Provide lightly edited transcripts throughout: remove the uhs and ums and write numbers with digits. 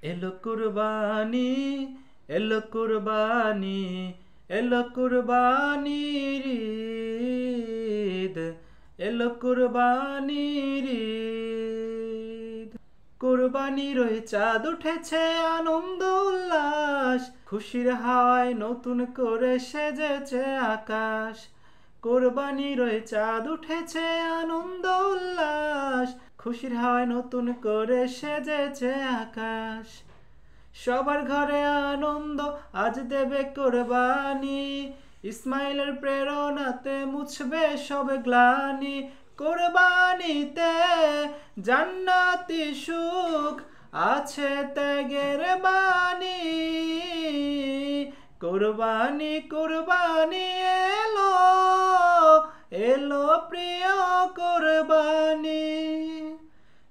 এলো কুরবানি, এলো কুরবানি, এলো কুরবানির ঈদ, এলো কুরবানির ঈদ। কুরবানির ওই চাঁদ উঠেছে, আনন্দ উল্লাস, খুশির হাওয়ায় নতুন করে সেজেছে আকাশ। কুরবানির ওই চাঁদ উঠেছে, আনন্দ উল্লাস, খুশির হাওয়ায় নতুন করে সেজেছে আকাশ। সবার ঘরে আনন্দ, আজ দেবে কোরবানি, ইসমাইলের প্রেরণাতে মুছবে সব গ্লানি। কোরবানিতে জান্নাতি সুখ, আছে ত্যাগের বাণী। কোরবানি কোরবানি এলো, এলো প্রিয় কোরবানি।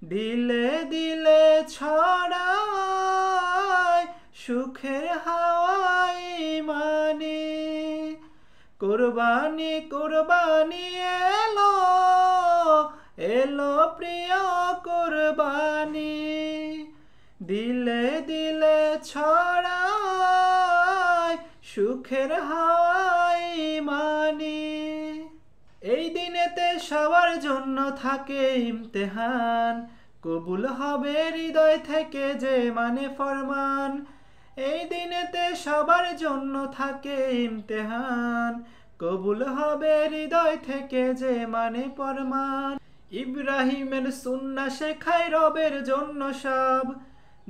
দিলে দিলে ছড়ায় সুখের হাওয়াই মানি। কোরবানি কোরবানি এলো, এলো প্রিয় কোরবানি। দিলে দিলে ছড়ায় সুখের হাওয়াই মানি। এই দিনেতে সবার জন্য থাকে ইমতেহান, কবুল হবে হৃদয় থেকে যে মানে ফরমান। এই দিনেতে সবার জন্য থাকে ইমতেহান, কবুল হবে হৃদয় থেকে যে মানে ফরমান। ইব্রাহিমের সুন্নাহ শেখায় রবের জন্য সব,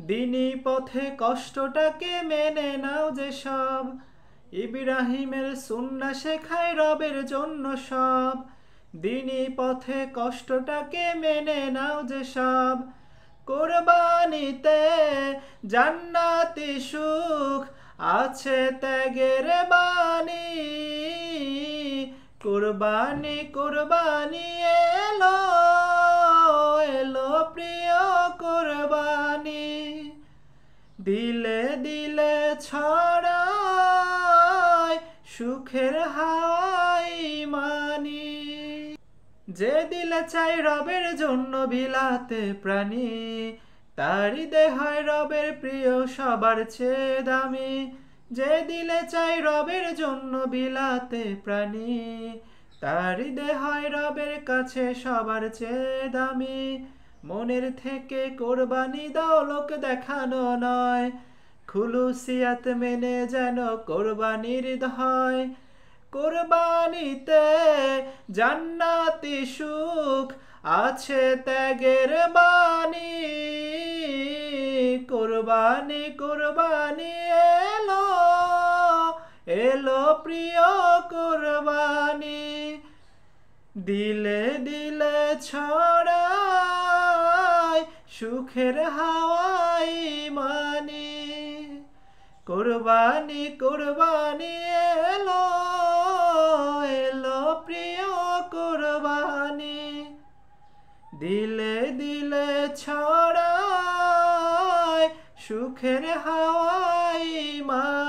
দিনী পথে কষ্টটাকে মেনে নাও যে সব। ইব্রাহিমের সুন্নাহ শেখায় রবের জন্য সব, দিনী পথে কষ্টটাকে মেনে নাও যে সব। কোরবানিতে জান্নাতি সুখ, আছে ত্যাগের বাণী। কোরবানি কোরবানি এলো, এলো প্রিয় কোরবানি। দিলে দিলে ছড়ায় সুখের হাওয়াই মানি। যে দিলে চাই রবের জন্য বিলাতে প্রাণী, তারই দেহায় রবের প্রিয় সবার চেয়ে দামি। যে দিলে চাই রবের জন্য বিলাতে প্রাণী, তারই দেহায় রবের কাছে সবার চেয়ে দামি। মনের থেকে কোরবানি দাও, লোক দেখানো নয়, খুলুসিয়াত মেনে যেন কোরবানির হয়। কোরবানিতে জান্নাতি সুখ, আছে ত্যাগের বাণী। কোরবানি কোরবানি এলো, এলো প্রিয় কোরবানি। দিলে দিলে ছড়ায় সুখের হাওয়াই মানি। কোরবানি কোরবানি এলো, এলো প্রিয় কোরবানি। দিলে দিলে ছড়ায় সুখের হাওয়াই মানি।